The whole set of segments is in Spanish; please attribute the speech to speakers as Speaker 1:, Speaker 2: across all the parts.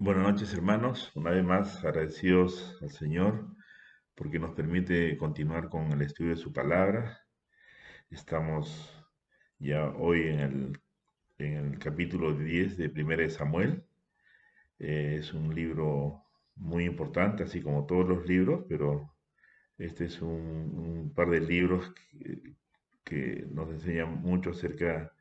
Speaker 1: Buenas noches, hermanos. Una vez más, agradecidos al Señor porque nos permite continuar con el estudio de su palabra. Estamos ya hoy en el capítulo 10 de Primera de Samuel. Es un libro muy importante, así como todos los libros, pero este es un par de libros que nos enseñan mucho acerca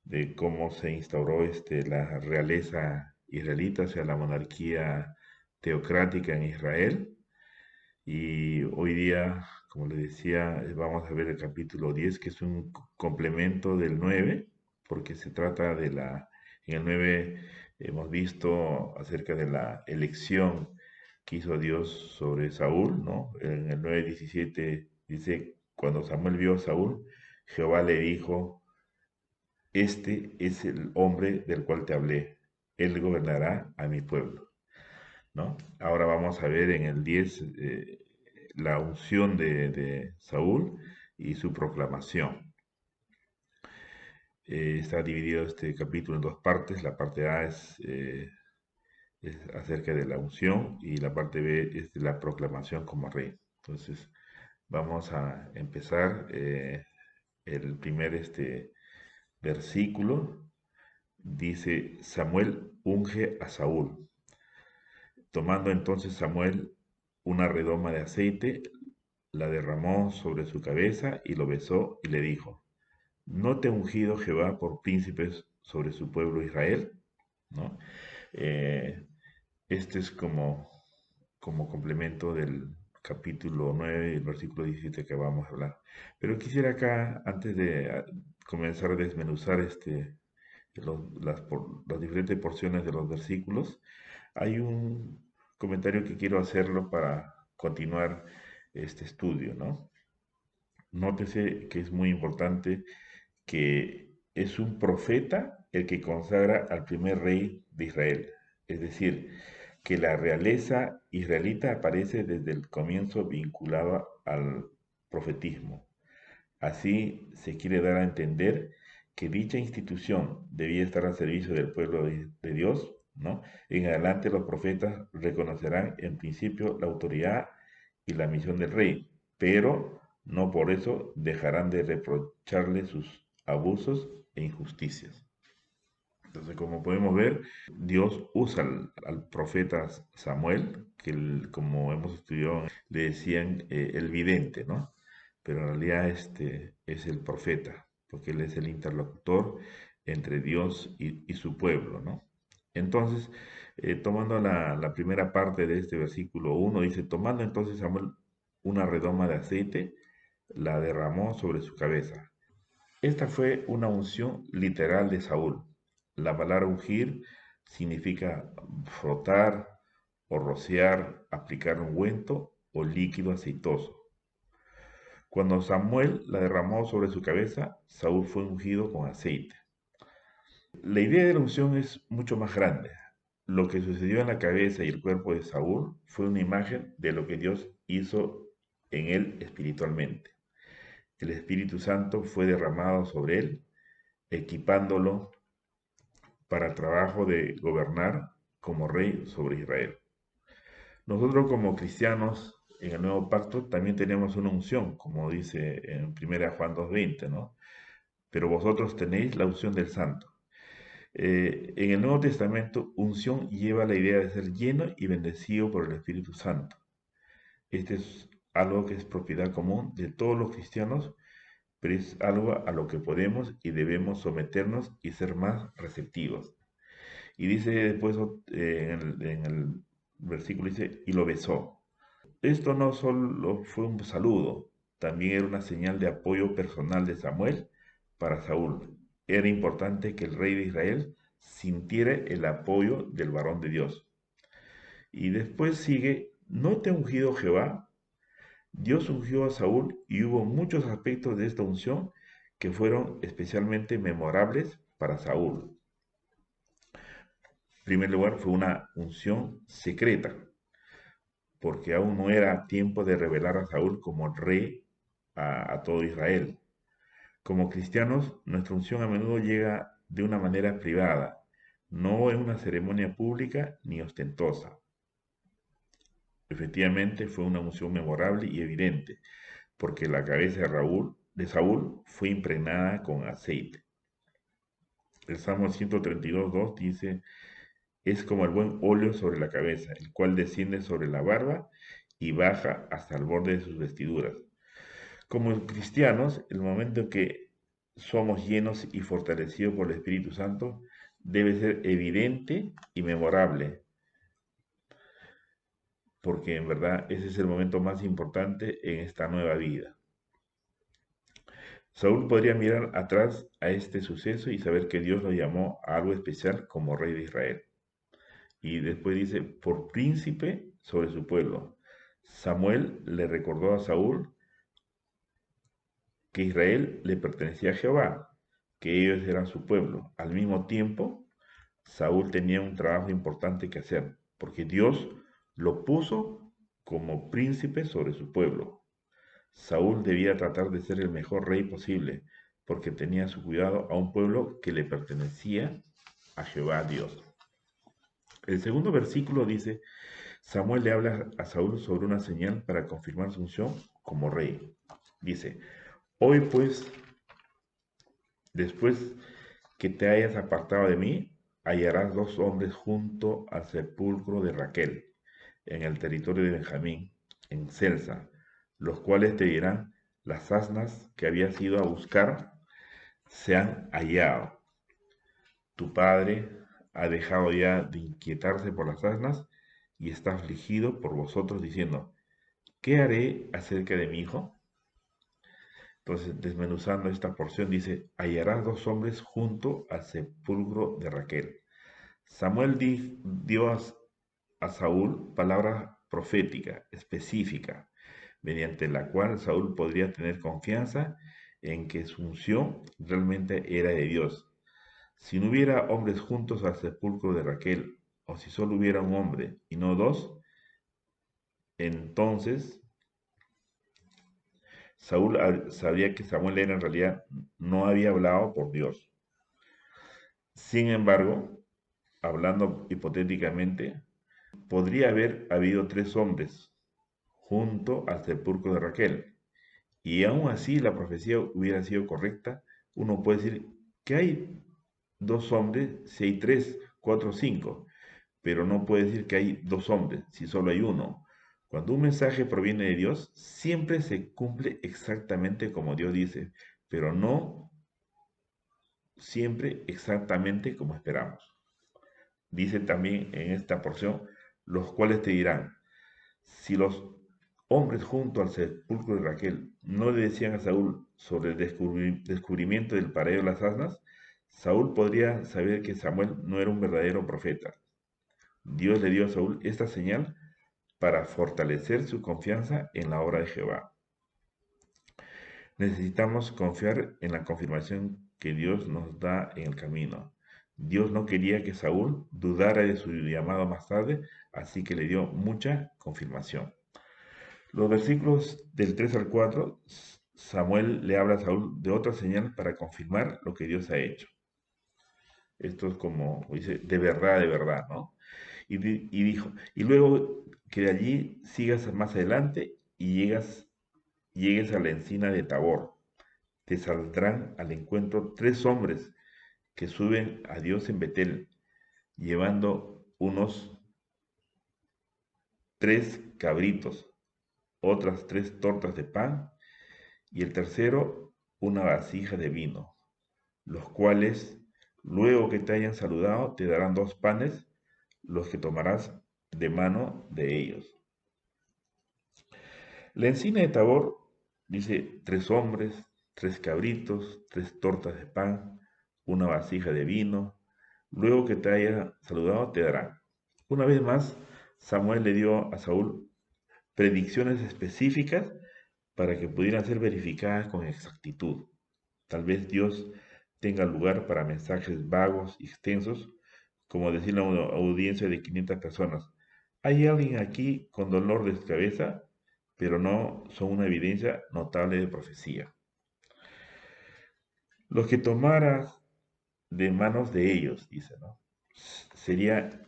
Speaker 1: de cómo se instauró la realeza israelita, o sea, la monarquía teocrática en Israel. Y hoy día, como les decía, vamos a ver el capítulo 10, que es un complemento del 9, porque se trata en el 9 hemos visto acerca de la elección que hizo Dios sobre Saúl, ¿no? En el 9:17 dice, cuando Samuel vio a Saúl, Jehová le dijo, este es el hombre del cual te hablé, él gobernará a mi pueblo, ¿no? Ahora vamos a ver en el 10 la unción de Saúl y su proclamación. Está dividido este capítulo en dos partes. La parte A es acerca de la unción y la parte B es de la proclamación como rey. Entonces, vamos a empezar el primer versículo. Dice, Samuel unge a Saúl. Tomando entonces Samuel una redoma de aceite, la derramó sobre su cabeza y lo besó y le dijo, ¿no te ha ungido Jehová por príncipes sobre su pueblo Israel? ¿No? Eh, este es como complemento del capítulo 9 y el versículo 17 que vamos a hablar. Pero quisiera acá, antes de comenzar a desmenuzar las diferentes porciones de los versículos, hay un comentario que quiero hacerlo para continuar este estudio, ¿no? Nótese que es muy importante que es un profeta el que consagra al primer rey de Israel. Es decir, que la realeza israelita aparece desde el comienzo vinculada al profetismo. Así se quiere dar a entender que dicha institución debía estar al servicio del pueblo de Dios, ¿no? En adelante los profetas reconocerán en principio la autoridad y la misión del rey, pero no por eso dejarán de reprocharle sus abusos e injusticias. Entonces, como podemos ver, Dios usa al profeta Samuel, que como hemos estudiado, le decían el vidente, ¿no? Pero en realidad este es el profeta, porque él es el interlocutor entre Dios y su pueblo, ¿no? Entonces, tomando la primera parte de este versículo 1, dice, tomando entonces Samuel una redoma de aceite, la derramó sobre su cabeza. Esta fue una unción literal de Saúl. La palabra ungir significa frotar o rociar, aplicar ungüento o líquido aceitoso. Cuando Samuel la derramó sobre su cabeza, Saúl fue ungido con aceite. La idea de la unción es mucho más grande. Lo que sucedió en la cabeza y el cuerpo de Saúl fue una imagen de lo que Dios hizo en él espiritualmente. El Espíritu Santo fue derramado sobre él, equipándolo para el trabajo de gobernar como rey sobre Israel. Nosotros como cristianos en el nuevo pacto también tenemos una unción, como dice en 1 Juan 2:20, ¿no? Pero vosotros tenéis la unción del Santo. En el Nuevo Testamento, unción lleva la idea de ser lleno y bendecido por el Espíritu Santo. Este es algo que es propiedad común de todos los cristianos, pero es algo a lo que podemos y debemos someternos y ser más receptivos. Y dice después en el versículo, dice, y lo besó. Esto no solo fue un saludo, también era una señal de apoyo personal de Samuel para Saúl. Era importante que el rey de Israel sintiera el apoyo del varón de Dios. Y después sigue, ¿no te ha ungido Jehová? Dios ungió a Saúl y hubo muchos aspectos de esta unción que fueron especialmente memorables para Saúl. En primer lugar, fue una unción secreta, porque aún no era tiempo de revelar a Saúl como rey a todo Israel. Como cristianos, nuestra unción a menudo llega de una manera privada. no en una ceremonia pública ni ostentosa. Efectivamente, fue una unción memorable y evidente, porque la cabeza de Saúl fue impregnada con aceite. El Salmo 132:2 dice, es como el buen óleo sobre la cabeza, el cual desciende sobre la barba y baja hasta el borde de sus vestiduras. Como cristianos, el momento en que somos llenos y fortalecidos por el Espíritu Santo debe ser evidente y memorable, porque en verdad ese es el momento más importante en esta nueva vida. Saúl podría mirar atrás a este suceso y saber que Dios lo llamó a algo especial como rey de Israel. Y después dice, por príncipe sobre su pueblo. Samuel le recordó a Saúl que Israel le pertenecía a Jehová, que ellos eran su pueblo. Al mismo tiempo, Saúl tenía un trabajo importante que hacer, porque Dios lo puso como príncipe sobre su pueblo. Saúl debía tratar de ser el mejor rey posible, porque tenía a su cuidado a un pueblo que le pertenecía a Jehová Dios. El segundo versículo dice, Samuel le habla a Saúl sobre una señal para confirmar su unción como rey. Dice, hoy pues, después que te hayas apartado de mí, hallarás dos hombres junto al sepulcro de Raquel, en el territorio de Benjamín, en Celsa, los cuales te dirán, las asnas que habías ido a buscar se han hallado. Tu padre ha dejado ya de inquietarse por las asnas y está afligido por vosotros diciendo, ¿qué haré acerca de mi hijo? Entonces, desmenuzando esta porción, dice, hallarás dos hombres junto al sepulcro de Raquel. Samuel dio a Saúl palabra profética, específica, mediante la cual Saúl podría tener confianza en que su unción realmente era de Dios. Si no hubiera hombres juntos al sepulcro de Raquel, o si solo hubiera un hombre y no dos, entonces Saúl sabía que Samuel era en realidad no había hablado por Dios. Sin embargo, hablando hipotéticamente, podría haber habido tres hombres junto al sepulcro de Raquel. Y aún así la profecía hubiera sido correcta, uno puede decir que hay dos hombres si hay tres, cuatro, cinco, pero no puede decir que hay dos hombres si solo hay uno. Cuando un mensaje proviene de Dios, siempre se cumple exactamente como Dios dice, pero no siempre exactamente como esperamos. Dice también en esta porción, los cuales te dirán, si los hombres junto al sepulcro de Raquel no le decían a Saúl sobre el descubrimiento del paradero de las asnas, Saúl podría saber que Samuel no era un verdadero profeta. Dios le dio a Saúl esta señal para fortalecer su confianza en la obra de Jehová. Necesitamos confiar en la confirmación que Dios nos da en el camino. Dios no quería que Saúl dudara de su llamado más tarde, así que le dio mucha confirmación. Los versículos del 3 al 4, Samuel le habla a Saúl de otra señal para confirmar lo que Dios ha hecho. Esto es como dice, de verdad, ¿no? Y dijo, y luego que de allí sigas más adelante y llegues a la encina de Tabor. Te saldrán al encuentro tres hombres que suben a Dios en Betel, llevando unos tres cabritos, otras tres tortas de pan y el tercero una vasija de vino, los cuales, luego que te hayan saludado, te darán dos panes, los que tomarás de mano de ellos. La encina de Tabor dice tres hombres, tres cabritos, tres tortas de pan, una vasija de vino, luego que te haya saludado te darán. Una vez más, Samuel le dio a Saúl predicciones específicas para que pudieran ser verificadas con exactitud. Tal vez Dios tenga lugar para mensajes vagos y extensos, como decir a una audiencia de 500 personas. Hay alguien aquí con dolor de cabeza, pero no son una evidencia notable de profecía. Los que tomaras de manos de ellos, dice, ¿no? sería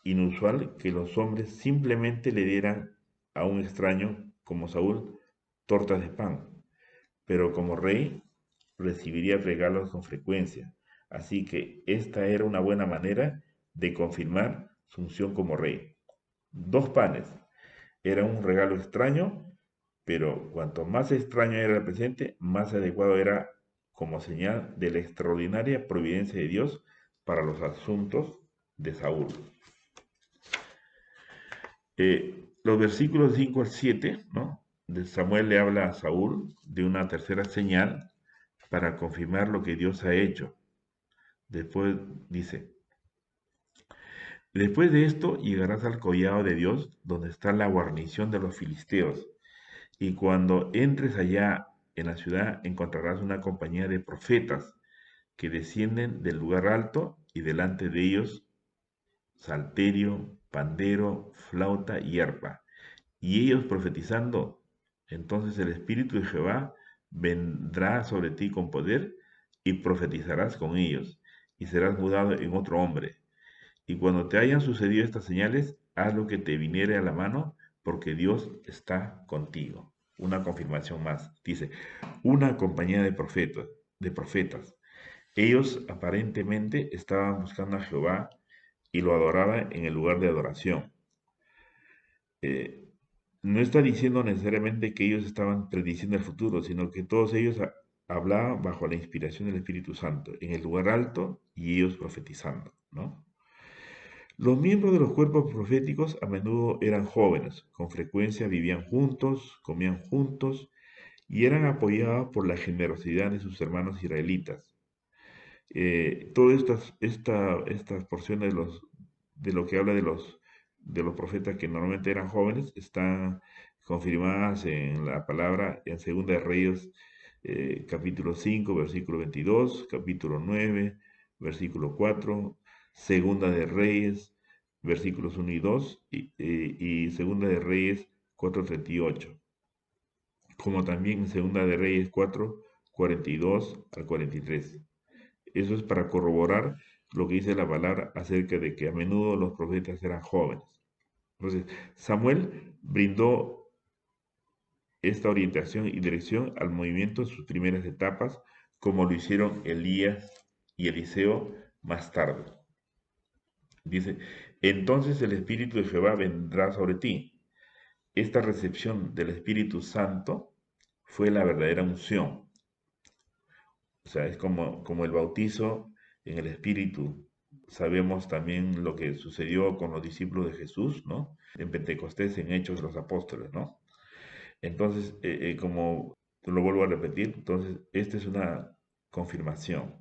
Speaker 1: inusual que los hombres simplemente le dieran a un extraño como Saúl tortas de pan, pero como rey recibiría regalos con frecuencia. Así que esta era una buena manera de confirmar su unción como rey. 2 panes. Era un regalo extraño, pero cuanto más extraño era el presente, más adecuado era como señal de la extraordinaria providencia de Dios para los asuntos de Saúl. Los versículos 5 al 7, ¿no? De Samuel le habla a Saúl de una tercera señal para confirmar lo que Dios ha hecho. Después dice, después de esto llegarás al collado de Dios, donde está la guarnición de los filisteos, y cuando entres allá en la ciudad encontrarás una compañía de profetas que descienden del lugar alto y delante de ellos salterio, pandero, flauta y arpa. Y ellos profetizando, entonces el Espíritu de Jehová vendrá sobre ti con poder y profetizarás con ellos y serás mudado en otro hombre. Y cuando te hayan sucedido estas señales, haz lo que te viniere a la mano, porque Dios está contigo. Una confirmación más. Dice, una compañía de profetas. Ellos aparentemente estaban buscando a Jehová y lo adoraban en el lugar de adoración. Eh, no está diciendo necesariamente que ellos estaban prediciendo el futuro, sino que todos ellos hablaban bajo la inspiración del Espíritu Santo, en el lugar alto y ellos profetizando, ¿no? Los miembros de los cuerpos proféticos a menudo eran jóvenes, con frecuencia vivían juntos, comían juntos y eran apoyados por la generosidad de sus hermanos israelitas. Todas estas porciones de lo que habla de los profetas que normalmente eran jóvenes están confirmadas en la palabra en Segunda de Reyes, capítulo 5 versículo 22, capítulo 9 versículo 4, Segunda de Reyes, versículos 1 y 2, y Segunda de Reyes 4:38, como también en Segunda de Reyes 4:42 al 43. Eso es para corroborar lo que dice la palabra acerca de que a menudo los profetas eran jóvenes. Entonces, Samuel brindó esta orientación y dirección al movimiento en sus primeras etapas, como lo hicieron Elías y Eliseo más tarde. Dice, entonces el Espíritu de Jehová vendrá sobre ti. Esta recepción del Espíritu Santo fue la verdadera unción. O sea, es como el bautizo en el Espíritu. Sabemos también lo que sucedió con los discípulos de Jesús, ¿no? En Pentecostés, en Hechos de los Apóstoles, ¿no? Entonces, como lo vuelvo a repetir, entonces, esta es una confirmación.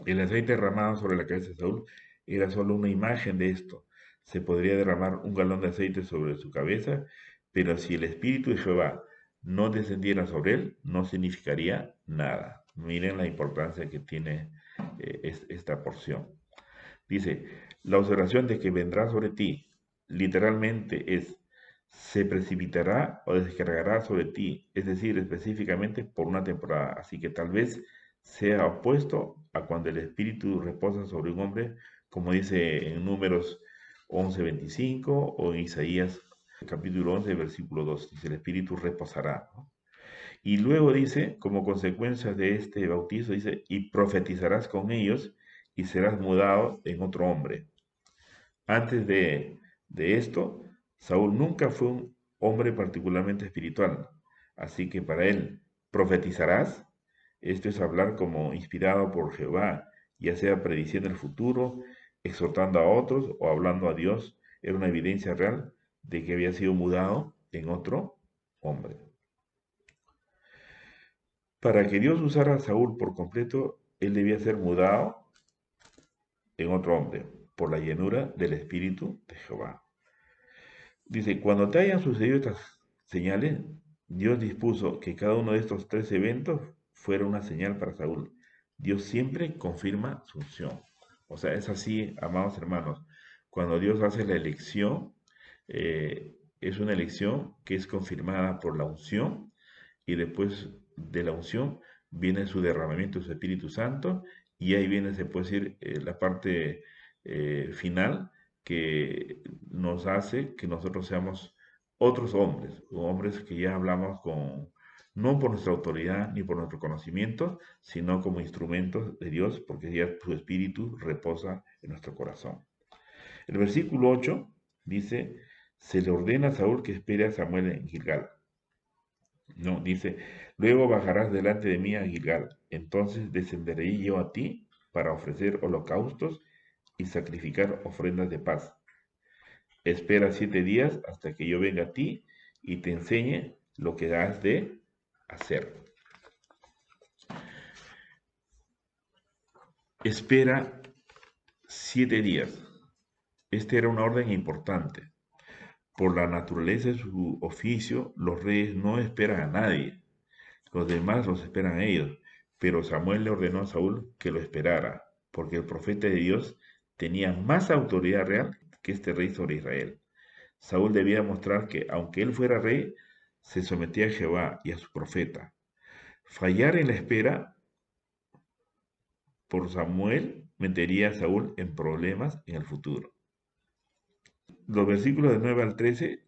Speaker 1: El aceite derramado sobre la cabeza de Saúl era solo una imagen de esto. Se podría derramar un galón de aceite sobre su cabeza, pero si el Espíritu de Jehová no descendiera sobre él, no significaría nada. Miren la importancia que tiene esta porción. Dice, la observación de que vendrá sobre ti, literalmente es, se precipitará o descargará sobre ti, es decir, específicamente por una temporada. Así que tal vez sea opuesto a cuando el Espíritu reposa sobre un hombre, como dice en Números 11:25 o en Isaías capítulo 11, versículo 2. Dice, el Espíritu reposará, ¿no? Y luego dice, como consecuencia de este bautizo, dice, y profetizarás con ellos y serás mudado en otro hombre. Antes de esto, Saúl nunca fue un hombre particularmente espiritual, así que para él, profetizarás, esto es hablar como inspirado por Jehová, ya sea prediciendo el futuro, exhortando a otros o hablando a Dios, era una evidencia real de que había sido mudado en otro hombre. Para que Dios usara a Saúl por completo, él debía ser mudado en otro hombre, por la llenura del Espíritu de Jehová. Dice, cuando te hayan sucedido estas señales, Dios dispuso que cada uno de estos 3 eventos fuera una señal para Saúl. Dios siempre confirma su unción. O sea, es así, amados hermanos. Cuando Dios hace la elección, es una elección que es confirmada por la unción y después de la unción viene su derramamiento de su Espíritu Santo y ahí viene, se puede decir, la parte, final que nos hace que nosotros seamos otros hombres, hombres que ya hablamos con, no por nuestra autoridad ni por nuestro conocimiento, sino como instrumentos de Dios, porque ya su espíritu reposa en nuestro corazón. El versículo 8 dice, se le ordena a Saúl que espere a Samuel en Gilgal. No, dice, luego bajarás delante de mí a Gilgal, entonces descenderé yo a ti para ofrecer holocaustos y sacrificar ofrendas de paz. Espera 7 días hasta que yo venga a ti y te enseñe lo que has de hacer. Espera 7 días. Esta era una orden importante. Por la naturaleza de su oficio, los reyes no esperan a nadie. Los demás los esperan a ellos. Pero Samuel le ordenó a Saúl que lo esperara, porque el profeta de Dios tenía más autoridad real que este rey sobre Israel. Saúl debía mostrar que, aunque él fuera rey, se sometía a Jehová y a su profeta. Fallar en la espera por Samuel metería a Saúl en problemas en el futuro. Los versículos de 9 al 13,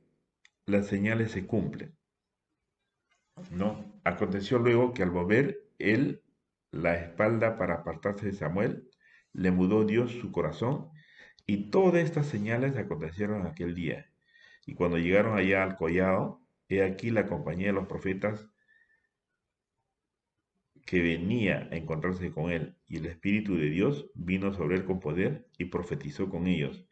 Speaker 1: las señales se cumplen. ¿No? Aconteció luego que al volver él la espalda para apartarse de Samuel, le mudó Dios su corazón, y todas estas señales acontecieron aquel día. Y cuando llegaron allá al collado, he aquí la compañía de los profetas que venía a encontrarse con él, y el Espíritu de Dios vino sobre él con poder y profetizó con ellos.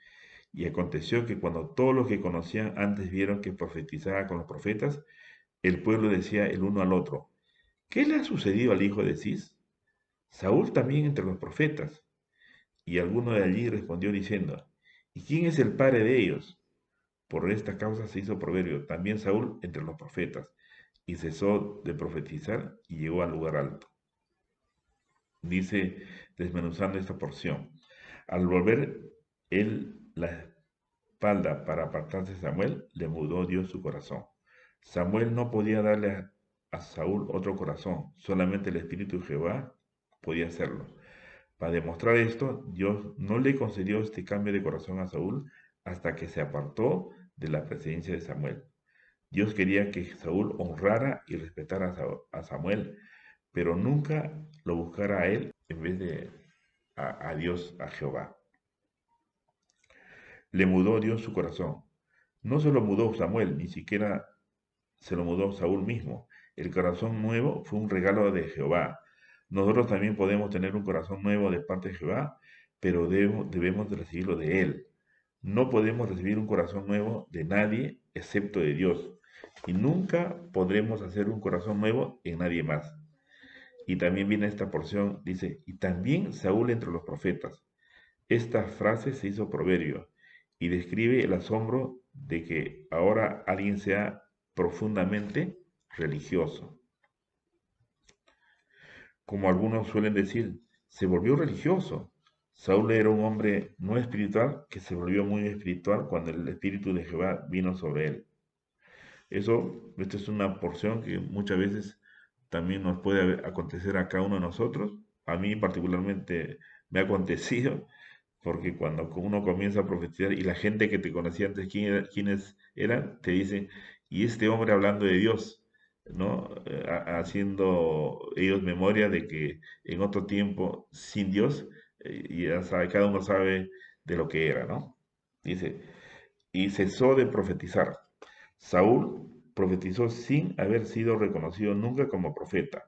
Speaker 1: Y aconteció que cuando todos los que conocían antes vieron que profetizaba con los profetas, el pueblo decía el uno al otro, ¿qué le ha sucedido al hijo de Cis? Saúl también entre los profetas. Y alguno de allí respondió diciendo, ¿y quién es el padre de ellos? Por esta causa se hizo proverbio también Saúl entre los profetas, y cesó de profetizar y llegó al lugar alto. Dice, desmenuzando esta porción, al volver él la espalda para apartarse de Samuel, le mudó Dios su corazón. Samuel no podía darle a Saúl otro corazón, solamente el Espíritu de Jehová podía hacerlo. Para demostrar esto, Dios no le concedió este cambio de corazón a Saúl hasta que se apartó de la presencia de Samuel. Dios quería que Saúl honrara y respetara a Samuel, pero nunca lo buscara a él en vez de a Dios, a Jehová. Le mudó Dios su corazón. No se lo mudó Samuel, ni siquiera se lo mudó Saúl mismo. El corazón nuevo fue un regalo de Jehová. Nosotros también podemos tener un corazón nuevo de parte de Jehová, pero debemos de recibirlo de Él. No podemos recibir un corazón nuevo de nadie excepto de Dios. Y nunca podremos hacer un corazón nuevo en nadie más. Y también viene esta porción, dice, y también Saúl entre los profetas. Esta frase se hizo proverbio y describe el asombro de que ahora alguien sea profundamente religioso. Como algunos suelen decir, se volvió religioso. Saúl era un hombre no espiritual que se volvió muy espiritual cuando el Espíritu de Jehová vino sobre él. Esta es una porción que muchas veces también nos puede acontecer a cada uno de nosotros. A mí particularmente me ha acontecido porque cuando uno comienza a profetizar y la gente que te conocía antes, quiénes eran, te dicen, y este hombre hablando de Dios, ¿no? Haciendo ellos memoria de que en otro tiempo sin Dios, ya sabe, cada uno sabe de lo que era, ¿no? Dice, y cesó de profetizar. Saúl profetizó sin haber sido reconocido nunca como profeta.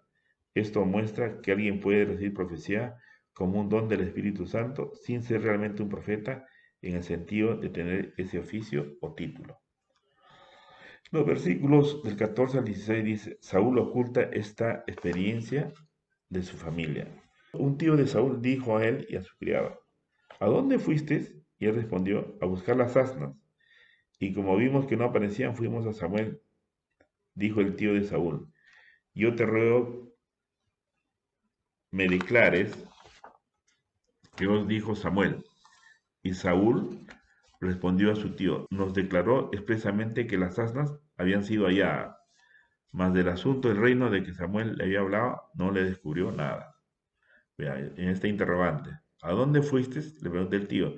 Speaker 1: Esto muestra que alguien puede recibir profecía como un don del Espíritu Santo sin ser realmente un profeta en el sentido de tener ese oficio o título. Los versículos del 14 al 16 dice, Saúl oculta esta experiencia de su familia. Un tío de Saúl dijo a él y a su criado, ¿a dónde fuiste? Y él respondió, a buscar las asnas. Y como vimos que no aparecían, fuimos a Samuel. Dijo el tío de Saúl, yo te ruego me declares qué os dijo Samuel. Y Saúl respondió a su tío, nos declaró expresamente que las asnas habían sido halladas, mas del asunto del reino de que Samuel le había hablado no le descubrió nada. Vea, en este interrogante. ¿A dónde fuiste? Le pregunta el tío.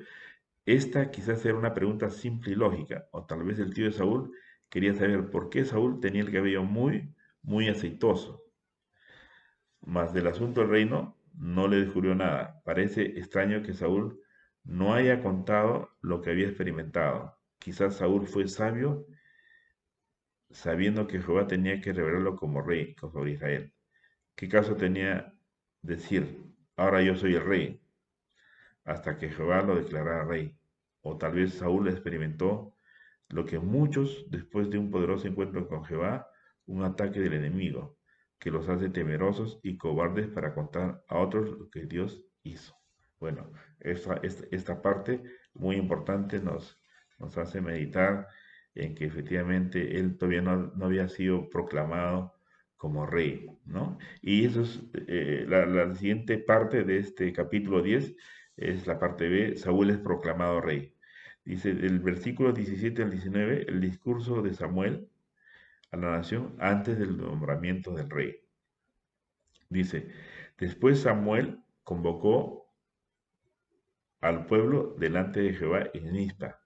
Speaker 1: Esta quizás era una pregunta simple y lógica, o tal vez el tío de Saúl quería saber por qué Saúl tenía el cabello muy, muy aceitoso. Mas del asunto del reino no le descubrió nada. Parece extraño que Saúl no haya contado lo que había experimentado. Quizás Saúl fue sabio sabiendo que Jehová tenía que revelarlo como rey sobre Israel. ¿Qué caso tenía decir, ahora yo soy el rey, hasta que Jehová lo declarara rey? O tal vez Saúl experimentó lo que muchos, después de un poderoso encuentro con Jehová, un ataque del enemigo, que los hace temerosos y cobardes para contar a otros lo que Dios hizo. Bueno, esta parte muy importante nos hace meditar en que efectivamente él todavía no había sido proclamado como rey, ¿no? Y eso es la siguiente parte de este capítulo 10, es la parte B, Saúl es proclamado rey. Dice el versículo 17 al 19, el discurso de Samuel a la nación antes del nombramiento del rey. Dice, después Samuel convocó al pueblo delante de Jehová en Mizpa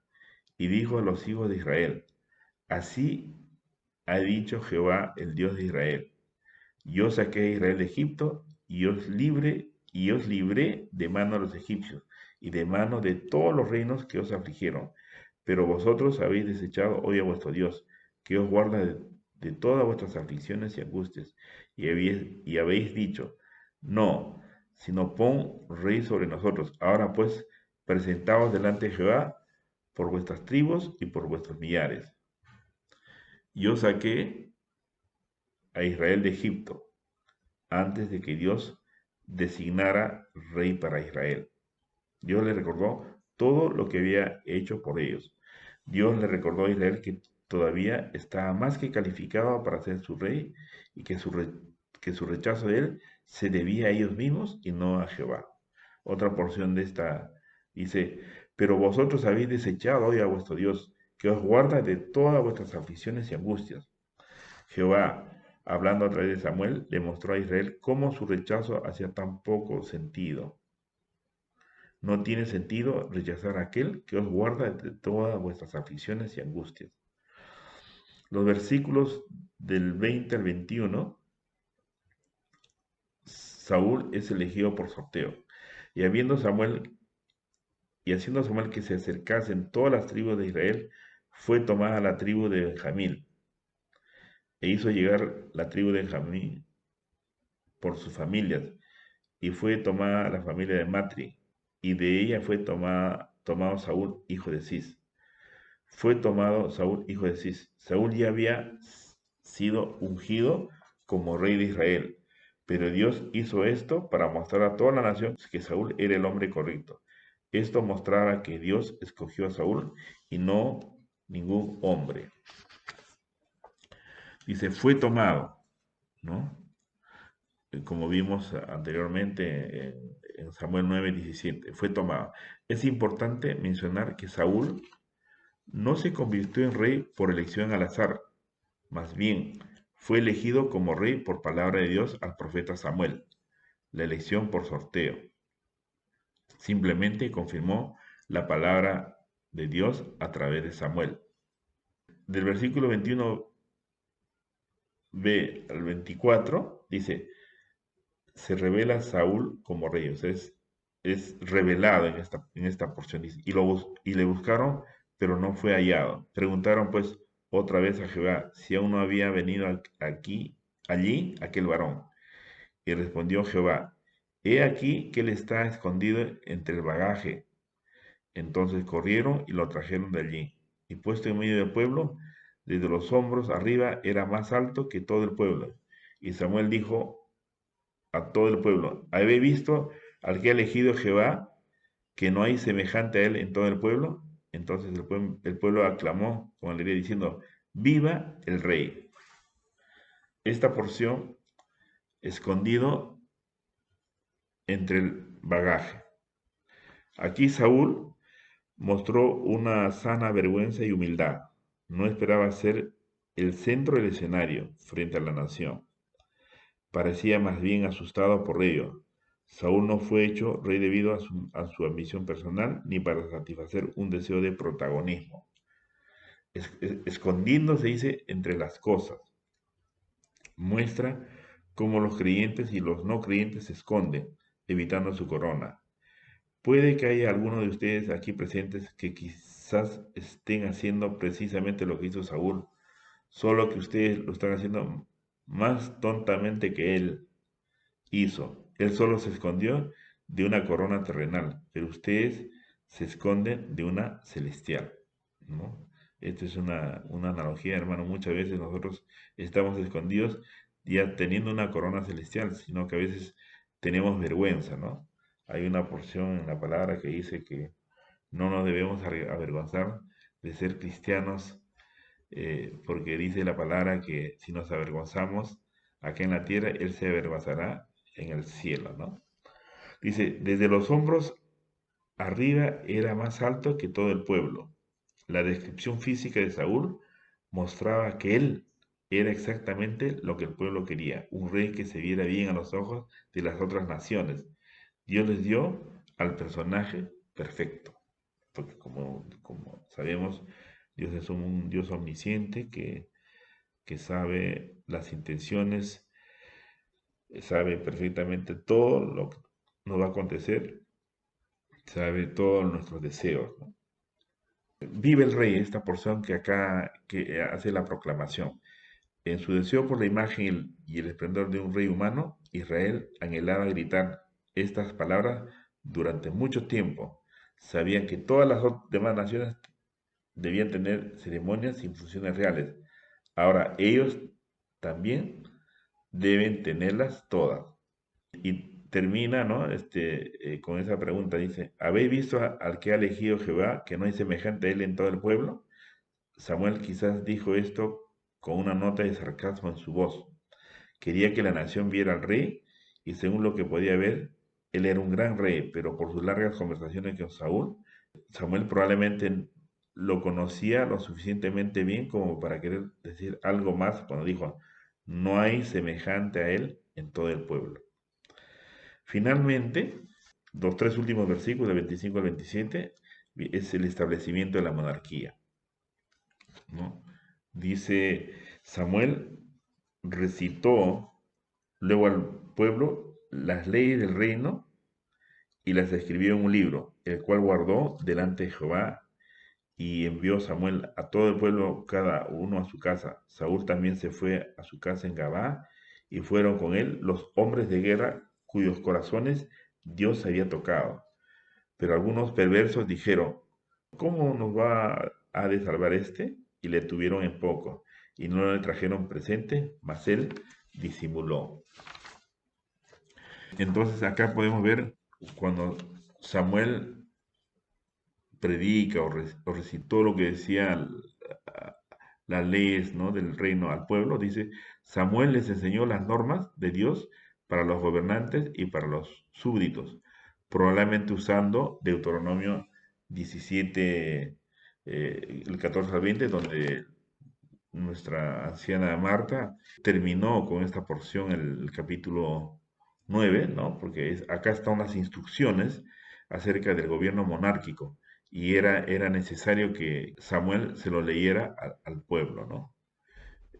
Speaker 1: y dijo a los hijos de Israel, así ha dicho Jehová, el Dios de Israel, yo saqué a Israel de Egipto y os libré de mano de los egipcios y de mano de todos los reinos que os afligieron. Pero vosotros habéis desechado hoy a vuestro Dios, que os guarda de todas vuestras aflicciones y angustias, y habéis dicho, no, sino pon rey sobre nosotros. Ahora pues, presentaos delante de Jehová por vuestras tribus y por vuestros millares. Yo saqué a Israel de Egipto, antes de que Dios designara rey para Israel. Dios le recordó todo lo que había hecho por ellos. Dios le recordó a Israel que todavía estaba más que calificado para ser su rey y que su rechazo de él se debía a ellos mismos y no a Jehová. Otra porción de esta dice, pero vosotros habéis desechado hoy a vuestro Dios, que os guarda de todas vuestras aflicciones y angustias. Jehová, hablando a través de Samuel, le mostró a Israel cómo su rechazo hacía tan poco sentido. No tiene sentido rechazar a aquel que os guarda de todas vuestras aflicciones y angustias. Los versículos del 20 al 21, Saúl es elegido por sorteo. Y haciendo Samuel que se acercasen todas las tribus de Israel, fue tomada la tribu de Benjamín, e hizo llegar la tribu de Benjamín por sus familias, y fue tomada la familia de Matri, y de ella fue tomado Saúl, hijo de Cis. Fue tomado Saúl, hijo de Cis. Saúl ya había sido ungido como rey de Israel, pero Dios hizo esto para mostrar a toda la nación que Saúl era el hombre correcto. Esto mostraba que Dios escogió a Saúl y no ningún hombre. Dice, fue tomado, ¿no? Como vimos anteriormente en Samuel 9:17, fue tomado. Es importante mencionar que Saúl no se convirtió en rey por elección al azar, más bien fue elegido como rey por palabra de Dios al profeta Samuel. La elección por sorteo simplemente confirmó la palabra de Dios a través de Samuel. Del versículo 21b al 24 dice, se revela Saúl como rey, o sea, es revelado en esta porción. Y le buscaron, pero no fue hallado. Preguntaron pues otra vez a Jehová si aún no había venido allí aquel varón. Y respondió Jehová, he aquí que él está escondido entre el bagaje. Entonces corrieron y lo trajeron de allí. Y puesto en medio del pueblo, desde los hombros arriba era más alto que todo el pueblo. Y Samuel dijo a todo el pueblo, ¿habéis visto al que ha elegido Jehová, que no hay semejante a él en todo el pueblo? Entonces el pueblo aclamó con alegría diciendo, viva el rey. Esta porción, escondido entre el bagaje. Aquí Saúl mostró una sana vergüenza y humildad. No esperaba ser el centro del escenario frente a la nación. Parecía más bien asustado por ello. Saúl no fue hecho rey debido a su ambición personal ni para satisfacer un deseo de protagonismo. Escondiéndose, dice, entre las cosas. Muestra cómo los creyentes y los no creyentes se esconden, evitando su corona. Puede que haya algunos de ustedes aquí presentes que quizás estén haciendo precisamente lo que hizo Saúl, solo que ustedes lo están haciendo más tontamente que él hizo. Él solo se escondió de una corona terrenal, pero ustedes se esconden de una celestial, ¿no? Esto es una analogía, hermano. Muchas veces nosotros estamos escondidos ya teniendo una corona celestial, sino que a veces tenemos vergüenza, ¿no? Hay una porción en la palabra que dice que no nos debemos avergonzar de ser cristianos, porque dice la palabra que si nos avergonzamos acá en la tierra, Él se avergonzará en el cielo, ¿no? Dice, desde los hombros arriba era más alto que todo el pueblo. La descripción física de Saúl mostraba que él era exactamente lo que el pueblo quería, un rey que se viera bien a los ojos de las otras naciones. Dios les dio al personaje perfecto, porque como sabemos, Dios es un Dios omnisciente que sabe las intenciones, sabe perfectamente todo lo que nos va a acontecer, sabe todos nuestros deseos, ¿no? Vive el rey, esta porción que acá que hace la proclamación. En su deseo por la imagen y el esplendor de un rey humano, Israel anhelaba gritar estas palabras durante mucho tiempo. Sabían que todas las demás naciones debían tener ceremonias y funciones reales. Ahora ellos también deben tenerlas todas. Y termina, ¿no? Con esa pregunta, dice, ¿habéis visto al que ha elegido Jehová, que no hay semejante a él en todo el pueblo? Samuel quizás dijo esto con una nota de sarcasmo en su voz. Quería que la nación viera al rey, y según lo que podía ver, él era un gran rey, pero por sus largas conversaciones con Saúl, Samuel probablemente lo conocía lo suficientemente bien como para querer decir algo más cuando dijo, no hay semejante a él en todo el pueblo. Finalmente, los tres últimos versículos, del 25 al 27, es el establecimiento de la monarquía, ¿no? Dice, Samuel recitó luego al pueblo las leyes del reino y las escribió en un libro, el cual guardó delante de Jehová, y envió Samuel a todo el pueblo, cada uno a su casa. Saúl también se fue a su casa en Gabá, y fueron con él los hombres de guerra cuyos corazones Dios había tocado. Pero algunos perversos dijeron, ¿cómo nos va a de salvar este? Y le tuvieron en poco, y no le trajeron presente, mas él disimuló. Entonces acá podemos ver cuando Samuel predica o recitó lo que decía las leyes, ¿no?, del reino al pueblo, dice, Samuel les enseñó las normas de Dios para los gobernantes y para los súbditos, probablemente usando Deuteronomio 17, el 14 al 20, donde nuestra anciana Marta terminó con esta porción el capítulo 9, ¿no? Porque acá están las instrucciones acerca del gobierno monárquico y era necesario que Samuel se lo leyera al pueblo, ¿no?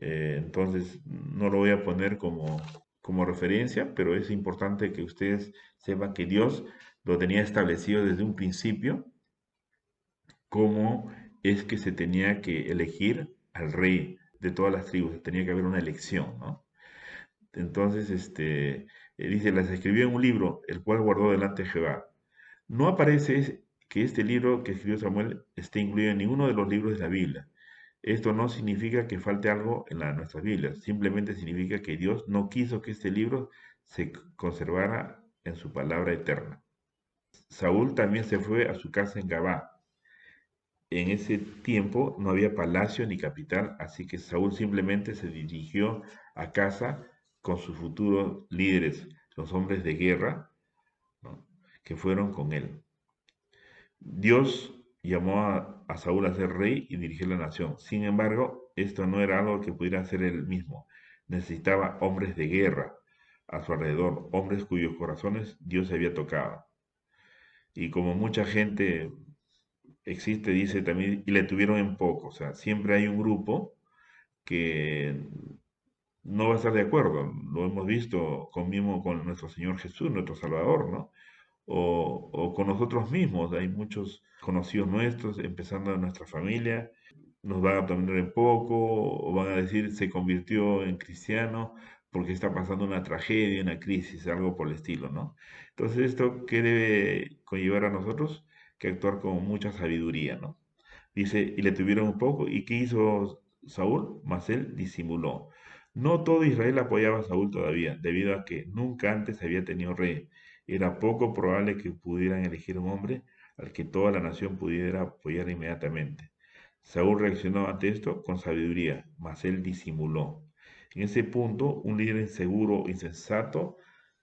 Speaker 1: Entonces, no lo voy a poner como referencia, pero es importante que ustedes sepan que Dios lo tenía establecido desde un principio, cómo es que se tenía que elegir al rey de todas las tribus, tenía que haber una elección, ¿no? Entonces, dice, las escribió en un libro, el cual guardó delante de Jehová. No aparece que este libro que escribió Samuel esté incluido en ninguno de los libros de la Biblia. Esto no significa que falte algo en nuestras Biblias, simplemente significa que Dios no quiso que este libro se conservara en su palabra eterna. Saúl también se fue a su casa en Gabá. En ese tiempo no había palacio ni capital, así que Saúl simplemente se dirigió a casa con sus futuros líderes, los hombres de guerra, ¿no?, que fueron con él. Dios llamó a Saúl a ser rey y dirigir la nación. Sin embargo, esto no era algo que pudiera hacer él mismo. Necesitaba hombres de guerra, a su alrededor, hombres cuyos corazones Dios había tocado. Y como mucha gente existe, dice también, y le tuvieron en poco, o sea, siempre hay un grupo que no va a estar de acuerdo. Lo hemos visto con mismo con nuestro Señor Jesús, nuestro Salvador, ¿no? O con nosotros mismos. Hay muchos conocidos nuestros, empezando en nuestra familia, nos van a tomar en poco o van a decir se convirtió en cristiano porque está pasando una tragedia, una crisis, algo por el estilo, ¿no? Entonces, ¿esto qué debe conllevar a nosotros? Que actuar con mucha sabiduría, ¿no? Dice, y le tuvieron un poco, ¿y qué hizo Saúl? Mas él disimuló. No todo Israel apoyaba a Saúl todavía, debido a que nunca antes había tenido rey. Era poco probable que pudieran elegir un hombre al que toda la nación pudiera apoyar inmediatamente. Saúl reaccionó ante esto con sabiduría, mas él disimuló. En ese punto, un líder inseguro, insensato,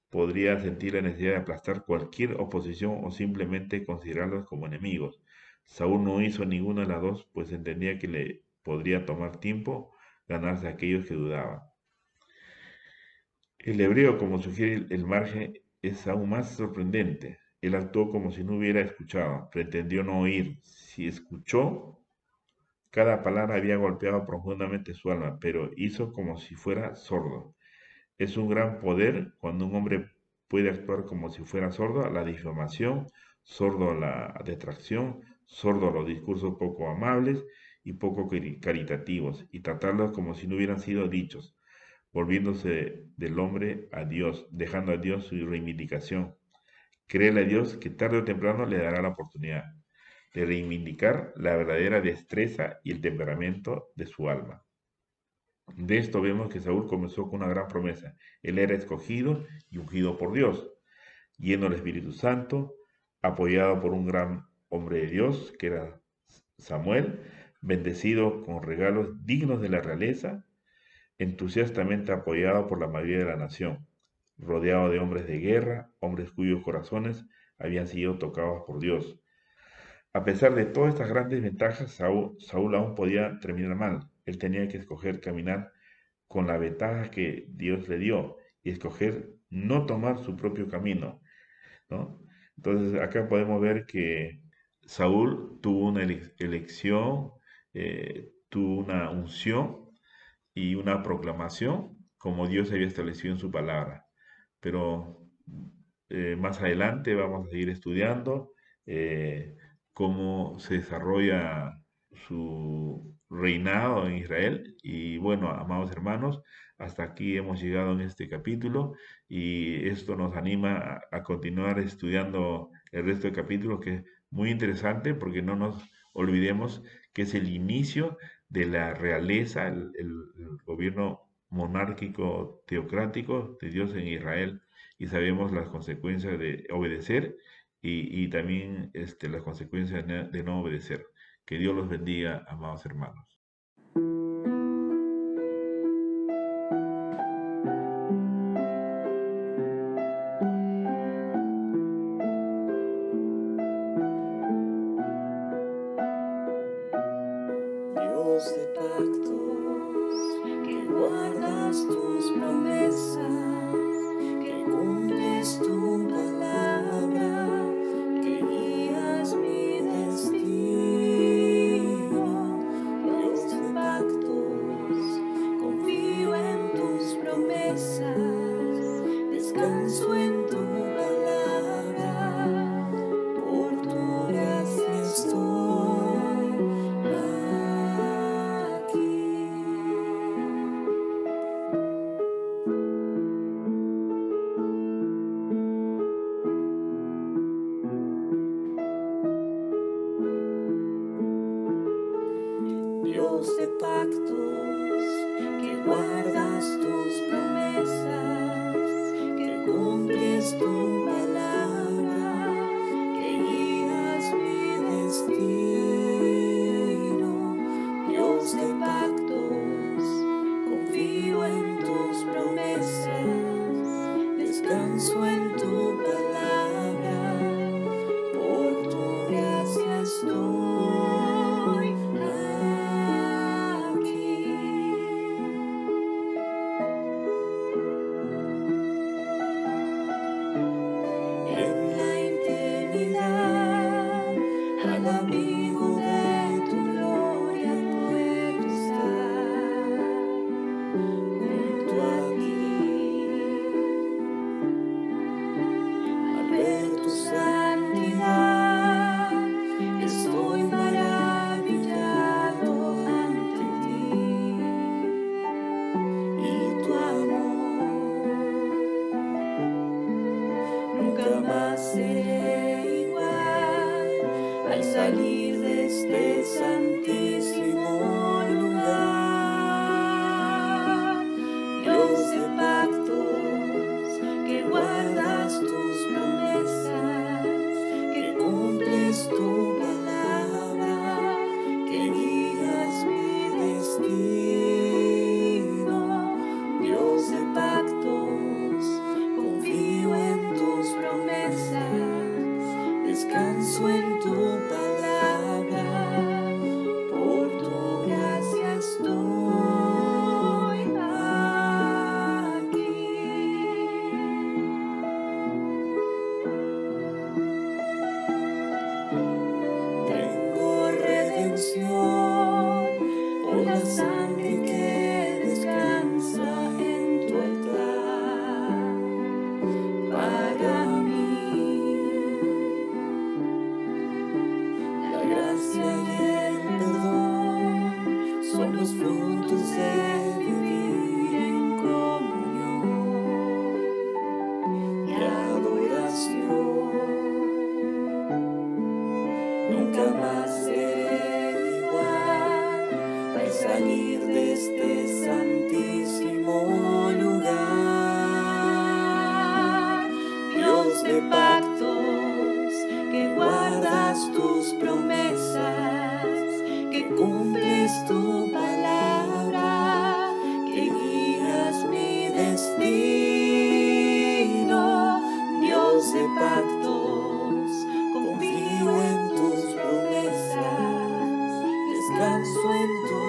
Speaker 1: podría sentir la necesidad de aplastar cualquier oposición o simplemente considerarlos como enemigos. Saúl no hizo ninguna de las dos, pues entendía que le podría tomar tiempo ganarse a aquellos que dudaban. El hebreo, como sugiere el margen, es aún más sorprendente. Él actuó como si no hubiera escuchado, pretendió no oír. Si escuchó, cada palabra había golpeado profundamente su alma, pero hizo como si fuera sordo. Es un gran poder cuando un hombre puede actuar como si fuera sordo a la difamación, sordo a la detracción, sordo a los discursos poco amables y poco caritativos, y tratarlos como si no hubieran sido dichos, volviéndose del hombre a Dios, dejando a Dios su reivindicación. Créele a Dios que tarde o temprano le dará la oportunidad de reivindicar la verdadera destreza y el temperamento de su alma. De esto vemos que Saúl comenzó con una gran promesa. Él era escogido y ungido por Dios, lleno del Espíritu Santo, apoyado por un gran hombre de Dios, que era Samuel, bendecido con regalos dignos de la realeza, entusiastamente apoyado por la mayoría de la nación, rodeado de hombres de guerra, hombres cuyos corazones habían sido tocados por Dios. A pesar de todas estas grandes ventajas, Saúl aún podía terminar mal. Él tenía que escoger caminar con la ventaja que Dios le dio y escoger no tomar su propio camino, ¿no? Entonces acá podemos ver que Saúl tuvo una elección, tuvo una unción y una proclamación como Dios había establecido en su palabra. Pero más adelante vamos a seguir estudiando cómo se desarrolla su reinado en Israel. Y bueno, amados hermanos, hasta aquí hemos llegado en este capítulo y esto nos anima a continuar estudiando el resto del capítulo, que es muy interesante porque no nos olvidemos que es el inicio de la realeza, el gobierno monárquico teocrático de Dios en Israel y sabemos las consecuencias de obedecer y también las consecuencias de no obedecer. Que Dios los bendiga, amados hermanos.
Speaker 2: Dios de pactos, que guardas tus promesas, que cumples tu palabra, que guías mi destino. Dios de pactos, confío en tus promesas, descanso en tu palabra, por tu gracia estoy aquí. Dios de pactos, que guardas tus promesas, que cumples tu palabra, que guías mi destino. Dios de pactos, confío en tus promesas, descanso en tu palabra, por tu gracia estoy aquí. salir de este santísimo lugar. Dios de pactos, que guardas tus promesas, que cumples tu palabra, que guías mi destino. Dios de pactos, confío en tus promesas, descanso en tu palabra, por tu gracia estoy aquí. Tengo redención por la sangre que descansa en tu altar para mí. La gracia y el perdón son los frutos de vivir en comunión y adoración. Nunca más seré igual al salir de este santísimo lugar. Dios de pactos, que guardas tus promesas, que cumples tu palabra, que guías mi destino. Dios de pactos, confío en tus promesas, descanso en tu